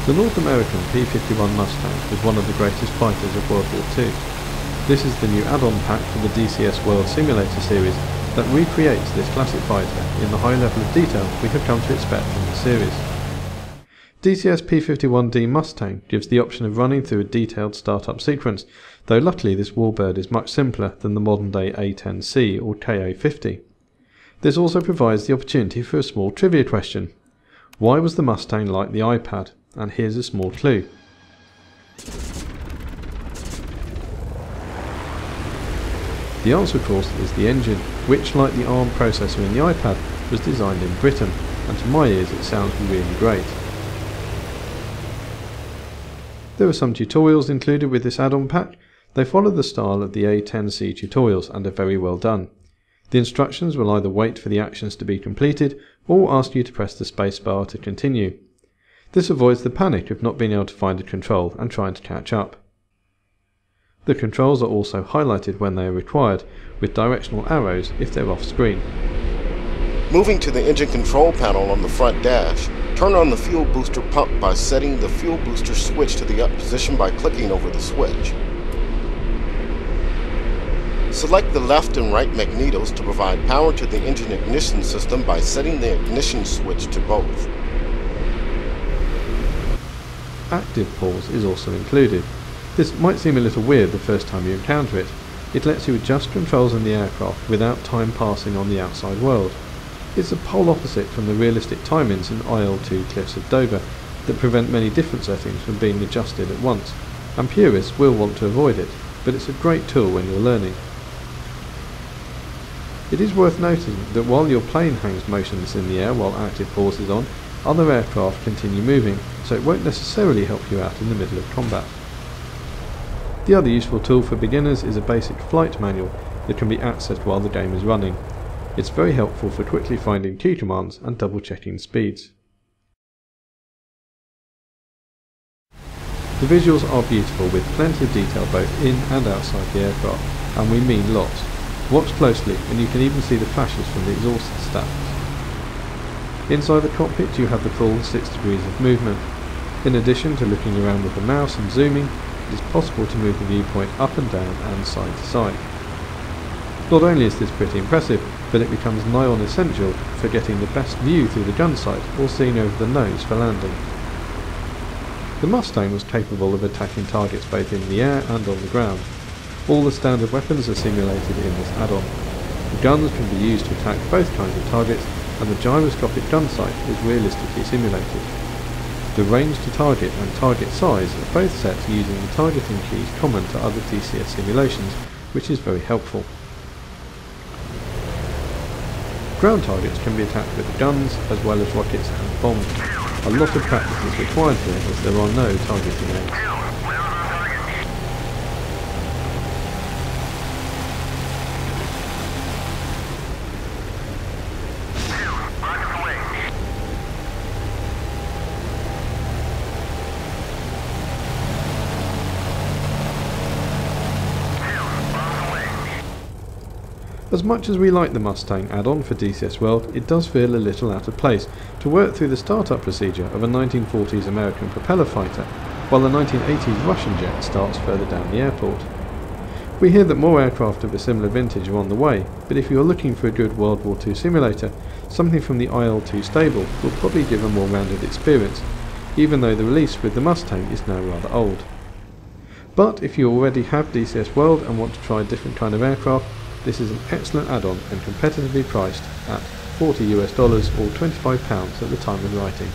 The North American P-51 Mustang was one of the greatest fighters of World War II. This is the new add-on pack for the DCS World Simulator series that recreates this classic fighter in the high level of detail we have come to expect from the series. DCS P-51D Mustang gives the option of running through a detailed startup sequence, though luckily this warbird is much simpler than the modern day A10C or KA50. This also provides the opportunity for a small trivia question. Why was the Mustang like the iPad? And here's a small clue. The answer, of course, is the engine, which, like the ARM processor in the iPad, was designed in Britain, and to my ears it sounds really great. There are some tutorials included with this add-on pack. They follow the style of the A10C tutorials and are very well done. The instructions will either wait for the actions to be completed or ask you to press the spacebar to continue. This avoids the panic of not being able to find a control and trying to catch up. The controls are also highlighted when they are required, with directional arrows if they're off screen. Moving to the engine control panel on the front dash, turn on the fuel booster pump by setting the fuel booster switch to the up position by clicking over the switch. Select the left and right magnetos to provide power to the engine ignition system by setting the ignition switch to both. Active pause is also included. This might seem a little weird the first time you encounter it. It lets you adjust controls in the aircraft without time passing on the outside world. It's the pole opposite from the realistic timings in IL-2 Cliffs of Dover that prevent many different settings from being adjusted at once, and purists will want to avoid it, but it's a great tool when you're learning. It is worth noting that while your plane hangs motionless in the air while active pause is on, other aircraft continue moving, so it won't necessarily help you out in the middle of combat. The other useful tool for beginners is a basic flight manual that can be accessed while the game is running. It's very helpful for quickly finding key commands and double checking speeds. The visuals are beautiful with plenty of detail both in and outside the aircraft, and we mean lots. Watch closely and you can even see the flashes from the exhaust stacks. Inside the cockpit you have the full 6 degrees of movement. In addition to looking around with the mouse and zooming, it is possible to move the viewpoint up and down and side to side. Not only is this pretty impressive, but it becomes nigh on essential for getting the best view through the gun sight or seeing over the nose for landing. The Mustang was capable of attacking targets both in the air and on the ground. All the standard weapons are simulated in this add-on. The guns can be used to attack both kinds of targets, and the gyroscopic gun sight is realistically simulated. The range to target and target size are both set using the targeting keys common to other DCS simulations, which is very helpful. Ground targets can be attacked with the guns as well as rockets and bombs. A lot of practice is required here as there are no targeting aids. As much as we like the Mustang add-on for DCS World, it does feel a little out of place to work through the startup procedure of a 1940s American propeller fighter, while the 1980s Russian jet starts further down the airport. We hear that more aircraft of a similar vintage are on the way, but if you are looking for a good World War II simulator, something from the IL-2 stable will probably give a more rounded experience, even though the release with the Mustang is now rather old. But if you already have DCS World and want to try a different kind of aircraft, this is an excellent add-on and competitively priced at $40 US or £25 at the time of writing.